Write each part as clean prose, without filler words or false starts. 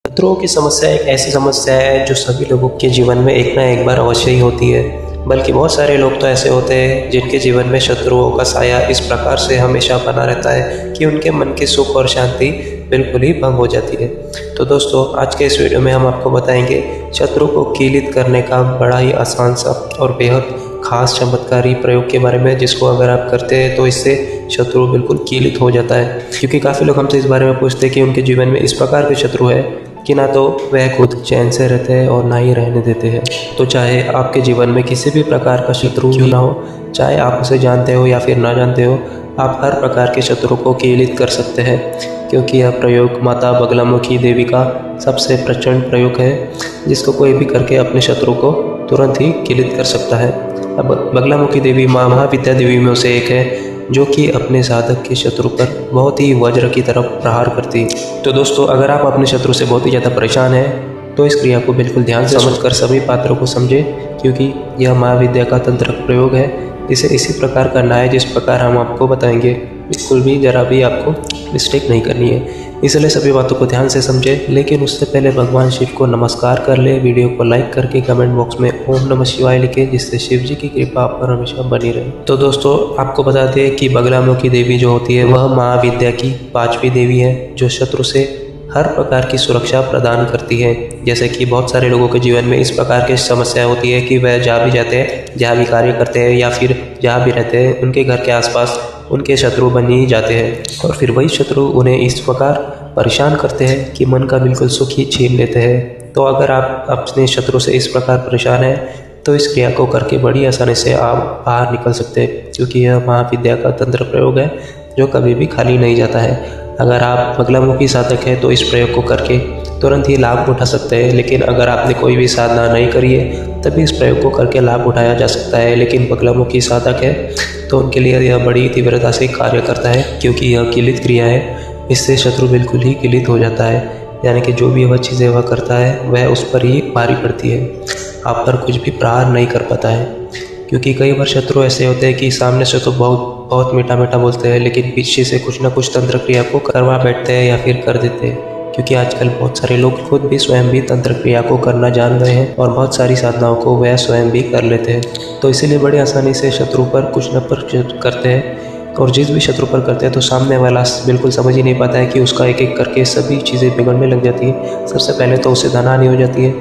शत्रुओं की समस्या एक ऐसी समस्या है जो सभी लोगों के जीवन में एक ना एक बार अवश्य ही होती है। बल्कि बहुत सारे लोग तो ऐसे होते हैं जिनके जीवन में शत्रुओं का साया इस प्रकार से हमेशा बना रहता है कि उनके मन की सुख और शांति बिल्कुल ही भंग हो जाती है। तो दोस्तों, आज के इस वीडियो में हम आपको बताएंगे शत्रु को कीलित करने का बड़ा ही आसान सा और बेहद खास चमत्कारी प्रयोग के बारे में, जिसको अगर आप करते हैं तो इससे शत्रु बिल्कुल कीलित हो जाता है। क्योंकि काफ़ी लोग हमसे इस बारे में पूछते हैं कि उनके जीवन में इस प्रकार के शत्रु है कि ना तो वह खुद चैन से रहते हैं और ना ही रहने देते हैं। तो चाहे आपके जीवन में किसी भी प्रकार का शत्रु क्यों ना हो, चाहे आप उसे जानते हो या फिर ना जानते हो, आप हर प्रकार के शत्रु को कीलित कर सकते हैं। क्योंकि यह प्रयोग माता बगलामुखी देवी का सबसे प्रचंड प्रयोग है, जिसको कोई भी करके अपने शत्रु को तुरंत ही कीलित कर सकता है। अब बगलामुखी देवी माँ महाविद्या देवी में से एक है, जो कि अपने साधक के शत्रु पर बहुत ही वज्र की तरफ प्रहार करती। तो दोस्तों, अगर आप अपने शत्रु से बहुत ही ज़्यादा परेशान हैं तो इस क्रिया को बिल्कुल ध्यान से समझकर सभी पात्रों को समझें, क्योंकि यह महाविद्या का तंत्र प्रयोग है। इसे इसी प्रकार करना है जिस प्रकार हम आपको बताएंगे। बिल्कुल भी जरा भी आपको मिस्टेक नहीं करनी है, इसलिए सभी बातों को ध्यान से समझें। लेकिन उससे पहले भगवान शिव को नमस्कार कर ले। वीडियो को लाइक करके कमेंट बॉक्स में ओम नमः शिवाय लिखें, जिससे शिव जी की कृपा आप पर हमेशा बनी रहे। तो दोस्तों, आपको बता दें कि बगलामुखी देवी जो होती है वह महाविद्या की 5वीं देवी है, जो शत्रु से हर प्रकार की सुरक्षा प्रदान करती है। जैसे कि बहुत सारे लोगों के जीवन में इस प्रकार की समस्या होती है कि वह जहाँ भी जाते हैं, जहाँ भी कार्य करते हैं या फिर जहाँ भी रहते हैं, उनके घर के आसपास उनके शत्रु बन ही जाते हैं और फिर वही शत्रु उन्हें इस प्रकार परेशान करते हैं कि मन का बिल्कुल सुख ही छीन लेते हैं। तो अगर आप अपने शत्रु से इस प्रकार परेशान हैं तो इस क्रिया को करके बड़ी आसानी से आप बाहर निकल सकते हैं, क्योंकि यह महाविद्या का तंत्र प्रयोग है जो कभी भी खाली नहीं जाता है। अगर आप बगलामुखी साधक हैं तो इस प्रयोग को करके तुरंत ही लाभ उठा सकते हैं। लेकिन अगर आपने कोई भी साधना नहीं करी है तभी इस प्रयोग को करके लाभ उठाया जा सकता है। लेकिन बगलामुखी साधक है तो उनके लिए यह बड़ी तीव्रता से कार्य करता है, क्योंकि यह कीलित क्रिया है। इससे शत्रु बिल्कुल ही कीलित हो जाता है, यानी कि जो भी वह चीज़ें वह करता है वह उस पर ही भारी पड़ती है, आप पर कुछ भी प्रहार नहीं कर पाता है। क्योंकि कई बार शत्रु ऐसे होते हैं कि सामने से तो बहुत मीठा मीठा बोलते हैं, लेकिन पीछे से कुछ ना कुछ तंत्र क्रिया को करवा बैठते हैं या फिर कर देते हैं। क्योंकि आजकल बहुत सारे लोग खुद भी स्वयं भी तंत्र क्रिया को करना जान रहे हैं और बहुत सारी साधनाओं को वह स्वयं भी कर लेते हैं। तो इसीलिए बड़ी आसानी से शत्रु पर कुछ न कुछ करते हैं, और जिस भी शत्रु पर करते हैं तो सामने वाला बिल्कुल समझ ही नहीं पाता है कि उसका एक एक करके सभी चीज़ें बिगड़ने लग जाती है। सबसे पहले तो उसे धनहानि हो जाती है,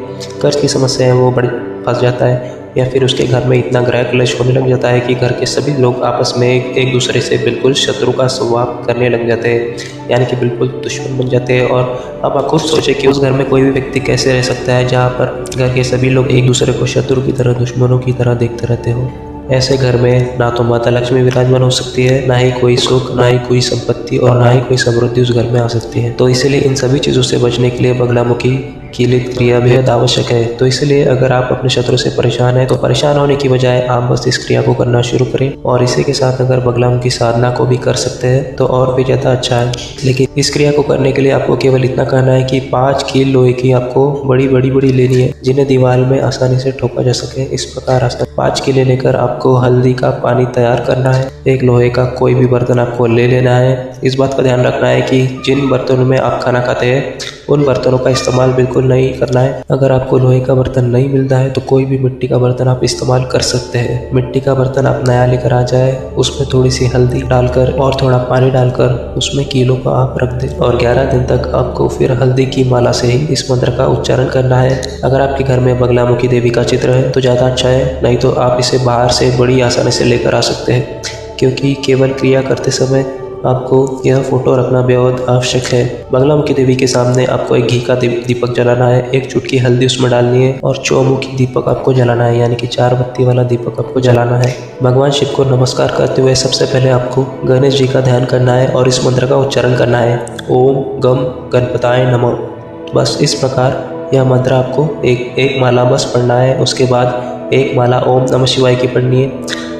कर्ज की समस्या है वो बड़ी फंस जाता है, या फिर उसके घर में इतना ग्रह क्लेश होने लग जाता है कि घर के सभी लोग आपस में एक दूसरे से बिल्कुल शत्रु का स्वभाव करने लग जाते हैं, यानी कि बिल्कुल दुश्मन बन जाते हैं। और अब आप खुद सोचें कि उस घर में कोई भी व्यक्ति कैसे रह सकता है जहाँ पर घर के सभी लोग एक दूसरे को शत्रु की तरह, दुश्मनों की तरह देखते रहते हो। ऐसे घर में ना तो माता लक्ष्मी विराजमान हो सकती है, ना ही कोई सुख, ना ही कोई संपत्ति और ना ही कोई समृद्धि उस घर में आ सकती है। तो इसलिए इन सभी चीज़ों से बचने के लिए बगलामुखी कीलित क्रिया बेहद आवश्यक है। तो इसलिए अगर आप अपने शत्रु से परेशान हैं तो परेशान होने की बजाय आप बस इस क्रिया को करना शुरू करें, और इसी के साथ अगर बगलामुखी साधना को भी कर सकते हैं तो और भी ज़्यादा अच्छा है। लेकिन इस क्रिया को करने के लिए आपको केवल इतना करना है कि 5 कील लोहे की आपको बड़ी लेनी है, जिन्हें दीवार में आसानी से ठोका जा सके। इस प्रकार 5 कीले लेकर आपको हल्दी का पानी तैयार करना है। एक लोहे का कोई भी बर्तन आपको ले लेना है। इस बात का ध्यान रखना है कि जिन बर्तनों में आप खाना खाते हैं उन बर्तनों का इस्तेमाल बिल्कुल नहीं करना है। अगर आपको लोहे का बर्तन नहीं मिलता है तो कोई भी मिट्टी का बर्तन आप इस्तेमाल कर सकते हैं। मिट्टी का बर्तन आप नया लेकर आ जाए, उसमें थोड़ी सी हल्दी डालकर और थोड़ा पानी डालकर उसमें कीलों को आप रख दें, और 11 दिन तक आपको फिर हल्दी की माला से ही इस मंत्र का उच्चारण करना है। अगर आपके घर में बगलामुखी देवी का चित्र है तो ज़्यादा अच्छा है, नहीं तो आप इसे बाहर से बड़ी आसानी से लेकर आ सकते हैं। क्योंकि केवल क्रिया करते समय आपको यह फोटो रखना बेहद आवश्यक है। बगलामुखी देवी के सामने आपको एक घी का दीपक जलाना है, एक चुटकी हल्दी उसमें डालनी है और चौमुखी दीपक आपको जलाना है, यानी कि 4 बत्ती वाला दीपक आपको जलाना है। भगवान शिव को नमस्कार करते हुए सबसे पहले आपको गणेश जी का ध्यान करना है और इस मंत्र का उच्चारण करना है, ओम गम गणपताय नमः। बस इस प्रकार यह मंत्र आपको एक माला बस पढ़ना है। उसके बाद एक माला ओम नमः शिवाय की पढ़नी है,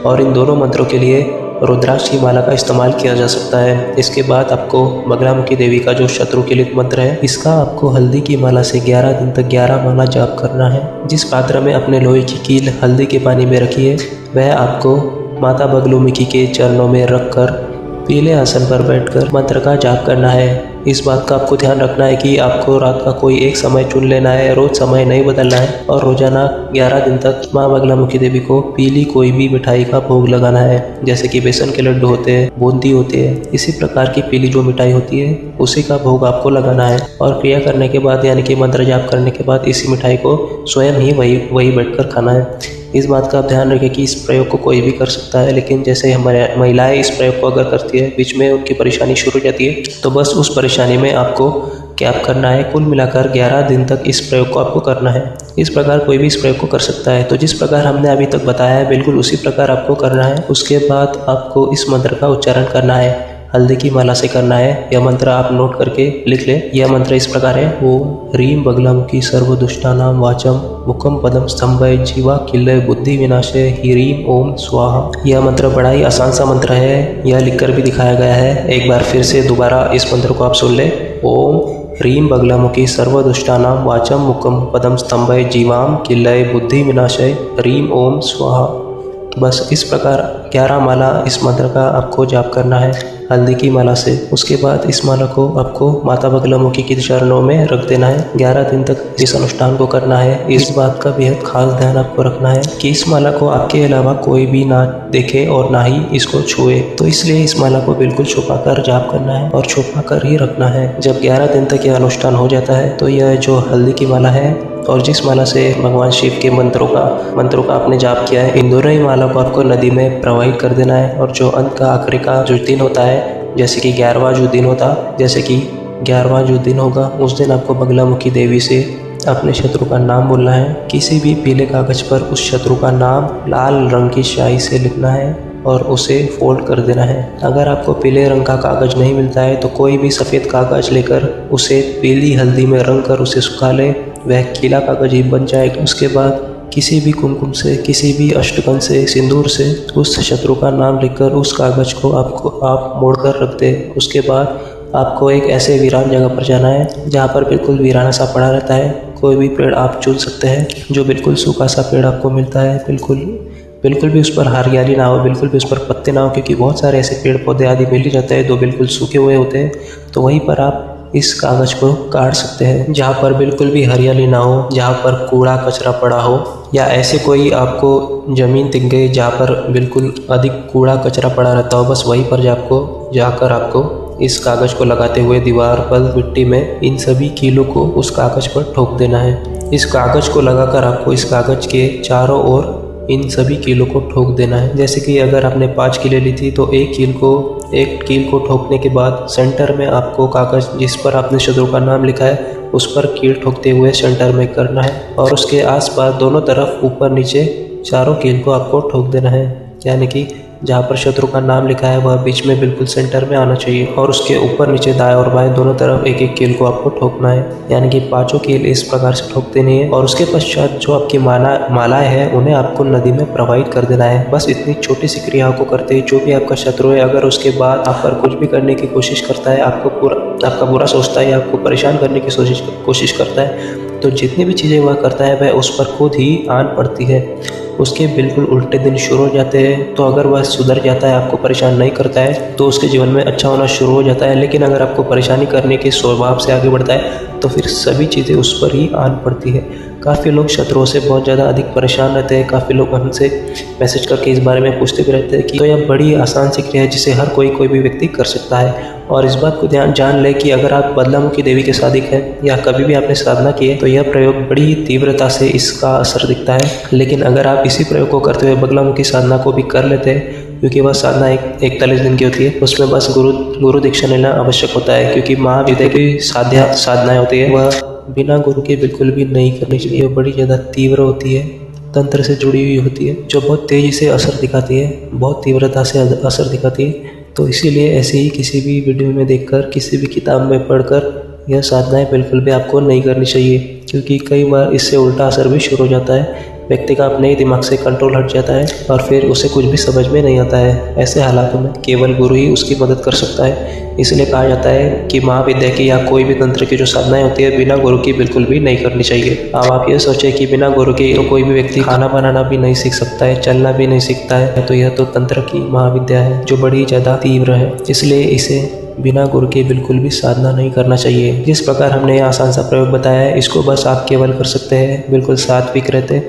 और इन दोनों मंत्रों के लिए रुद्राक्ष की माला का इस्तेमाल किया जा सकता है। इसके बाद आपको बगलामुखी देवी का जो शत्रु कीलित मंत्र है, इसका आपको हल्दी की माला से 11 दिन तक 11 माला जाप करना है। जिस पात्र में अपने लोहे की कील हल्दी के पानी में रखी है वह आपको माता बगलामुखी के चरणों में रखकर पीले आसन पर बैठकर मंत्र का जाप करना है। इस बात का आपको ध्यान रखना है कि आपको रात का कोई एक समय चुन लेना है, रोज समय नहीं बदलना है और रोजाना 11 दिन तक माँ बगलामुखी देवी को पीली कोई भी मिठाई का भोग लगाना है। जैसे कि बेसन के लड्डू होते हैं, बूंदी होती है, इसी प्रकार की पीली जो मिठाई होती है उसी का भोग आपको लगाना है। और क्रिया करने के बाद यानी कि मंत्र जाप करने के बाद इसी मिठाई को स्वयं ही वही बैठकर खाना है। इस बात का आप ध्यान रखें कि इस प्रयोग को कोई भी कर सकता है, लेकिन जैसे हमारे महिलाएं इस प्रयोग को अगर करती है, बीच में उनकी परेशानी शुरू हो जाती है, तो बस उस परेशानी में आपको क्या करना है, कुल मिलाकर 11 दिन तक इस प्रयोग को आपको करना है। इस प्रकार कोई भी इस प्रयोग को कर सकता है। तो जिस प्रकार हमने अभी तक बताया है बिल्कुल उसी प्रकार आपको करना है। उसके बाद आपको इस मंत्र का उच्चारण करना है, हल्दी की माला से करना है। यह मंत्र आप नोट करके लिख ले। यह मंत्र इस प्रकार है, ओम ह्रीं बगलामुखी सर्वदुष्टानां वाचम मुखम पदम स्तंभय जीवा किल्लय बुद्धि विनाशय ह्रीं ओम स्वाहा। यह मंत्र बड़ा ही आसान सा मंत्र है, यह लिखकर भी दिखाया गया है। एक बार फिर से दोबारा इस मंत्र को आप सुन ले। ओम ह्रीं बगलामुखी सर्वदुष्टानां वाचम मुखम पदम स्तंभय जीवाम किल्लय बुद्धि विनाशय ह्रीं ओम स्वाहा। बस इस प्रकार 11 माला इस मंत्र का आपको जाप करना है हल्दी की माला से। उसके बाद इस माला को आपको माता बगलामुखी के चरणों में रख देना है। 11 दिन तक इस अनुष्ठान को करना है। इस बात का बेहद खास ध्यान आपको रखना है कि इस माला को आपके अलावा कोई भी ना देखे और ना ही इसको छुए। तो इसलिए इस माला को बिल्कुल छुपा कर जाप करना है और छुपा कर ही रखना है। जब 11 दिन तक यह अनुष्ठान हो जाता है तो यह जो हल्दी की माला है और जिस माला से भगवान शिव के मंत्रों का आपने जाप किया है, इन दोनों ही माला को आपको नदी में प्रवाहित कर देना है। और जो अंत का आखिरी का जो दिन होता है, जैसे कि 11वां जो दिन होगा उस दिन आपको बगलामुखी देवी से अपने शत्रु का नाम बोलना है। किसी भी पीले कागज पर उस शत्रु का नाम लाल रंग की स्याही से लिखना है और उसे फोल्ड कर देना है। अगर आपको पीले रंग का कागज नहीं मिलता है तो कोई भी सफ़ेद कागज लेकर उसे पीली हल्दी में रंग कर उसे सुखा ले, वह गीला कागज ही बन जाएगा। उसके बाद किसी भी कुमकुम से, किसी भी अष्टगंध से, सिंदूर से उस शत्रु का नाम लिखकर उस कागज को आप मोड़ कर रख दे। उसके बाद आपको एक ऐसे वीरान जगह पर जाना है जहाँ पर बिल्कुल वीराना सा पड़ा रहता है। कोई भी पेड़ आप चुन सकते हैं जो बिल्कुल सूखा सा पेड़ आपको मिलता है, बिल्कुल भी उस पर हरियाली ना हो, बिल्कुल भी उस पर पत्ते ना हो, क्योंकि बहुत सारे ऐसे पेड़ पौधे आदि मिल ही जाते हैं जो बिल्कुल सूखे हुए होते हैं। तो वहीं पर आप इस कागज़ को काट सकते हैं जहाँ पर बिल्कुल भी हरियाली ना हो, जहाँ पर कूड़ा कचरा पड़ा हो, या ऐसे कोई आपको ज़मीन दिख गई जहाँ पर बिल्कुल अधिक कूड़ा कचरा पड़ा रहता हो, बस वहीं पर जाकर आपको इस कागज़ को लगाते हुए दीवार पर, मिट्टी में इन सभी कीलों को उस कागज़ पर ठोक देना है। इस कागज़ को लगाकर आपको इस कागज़ के चारों ओर इन सभी कीलों को ठोक देना है। जैसे कि अगर आपने 5 कीलें ली थी तो एक कील को ठोकने के बाद सेंटर में आपको कागज़ जिस पर आपने शत्रु का नाम लिखा है उस पर कील ठोकते हुए सेंटर में करना है और उसके आसपास दोनों तरफ ऊपर नीचे चारों कील को आपको ठोक देना है। यानी कि जहाँ पर शत्रु का नाम लिखा है वह बीच में बिल्कुल सेंटर में आना चाहिए और उसके ऊपर नीचे दाएं और बाएं दोनों तरफ एक एक कील को आपको ठोकना है। यानी कि 5 कील इस प्रकार से ठोक देनी है और उसके पश्चात जो आपकी मालाएं हैं उन्हें आपको नदी में प्रवाहित कर देना है। बस इतनी छोटी सी क्रियाओं को करते ही जो भी आपका शत्रु है, अगर उसके बाद आप पर कुछ भी करने की कोशिश करता है, आपका बुरा सोचता है या आपको परेशान करने की कोशिश करता है, तो जितनी भी चीज़ें वह करता है वह उस पर खुद ही आन पड़ती है। उसके बिल्कुल उल्टे दिन शुरू हो जाते हैं। तो अगर वह सुधर जाता है, आपको परेशान नहीं करता है, तो उसके जीवन में अच्छा होना शुरू हो जाता है। लेकिन अगर आपको परेशानी करने के स्वभाव से आगे बढ़ता है तो फिर सभी चीज़ें उस पर ही आन पड़ती है। काफ़ी लोग शत्रुओं से बहुत ज़्यादा अधिक परेशान रहते हैं। काफ़ी लोग हमसे मैसेज करके इस बारे में पूछते भी रहते हैं कि तो यह बड़ी आसान सी क्रिया है जिसे हर कोई भी व्यक्ति कर सकता है। और इस बात को जान ले कि अगर आप बगलामुखी देवी के साधिक हैं या कभी भी आपने साधना की है तो यह प्रयोग बड़ी तीव्रता से इसका असर दिखता है। लेकिन अगर आप इसी प्रयोग को करते हुए बगलामुखी साधना को भी कर लेते हैं, क्योंकि वह साधना 41 दिन की होती है, उसमें बस गुरु दीक्षा लेना आवश्यक होता है। क्योंकि महाविद्या की साधनाएं होती है वह बिना गुरु के बिल्कुल भी नहीं करनी चाहिए। बड़ी ज़्यादा तीव्र होती है, तंत्र से जुड़ी हुई होती है, जो बहुत तेज़ी से असर दिखाती है, बहुत तीव्रता से असर दिखाती है। तो इसीलिए ऐसे ही किसी भी वीडियो में देखकर, किसी भी किताब में पढ़कर यह साधनाएं बिल्कुल भी आपको नहीं करनी चाहिए, क्योंकि कई बार इससे उल्टा असर भी शुरू हो जाता है। व्यक्ति का अपने ही दिमाग से कंट्रोल हट जाता है और फिर उसे कुछ भी समझ में नहीं आता है। ऐसे हालातों में केवल गुरु ही उसकी मदद कर सकता है। इसलिए कहा जाता है कि महाविद्या की या कोई भी तंत्र की जो साधनाएं होती है बिना गुरु की बिल्कुल भी नहीं करनी चाहिए। अब आप ये सोचें कि बिना गुरु के तो कोई भी व्यक्ति खाना बनाना भी नहीं सीख सकता है, चलना भी नहीं सीखता है, तो यह तो तंत्र की महाविद्या है जो बड़ी ज़्यादा तीव्र है। इसलिए इसे बिना गुरु के बिल्कुल भी साधना नहीं करना चाहिए। जिस प्रकार हमने यह आसान सा प्रयोग बताया है, इसको बस आप केवल कर सकते हैं बिल्कुल सात्विक रहते।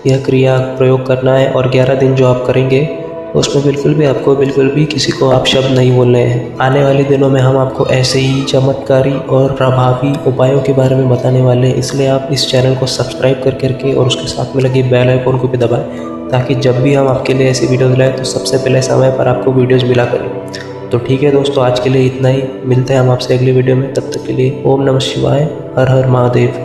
यह क्रिया प्रयोग करना है और 11 दिन जो आप करेंगे उसमें बिल्कुल भी किसी को आप शब्द नहीं बोलने हैं। आने वाले दिनों में हम आपको ऐसे ही चमत्कारी और प्रभावी उपायों के बारे में बताने वाले हैं, इसलिए आप इस चैनल को सब्सक्राइब करके और उसके साथ में लगे बेल आइकन को भी दबाएं, ताकि जब भी हम आपके लिए ऐसी वीडियोज़ लाएँ तो सबसे पहले समय पर आपको वीडियोज़ मिला करें। तो ठीक है दोस्तों, आज के लिए इतना ही। मिलते हैं हम आपसे अगली वीडियो में। तब तक के लिए ओम नमः शिवाय, हर हर महादेव।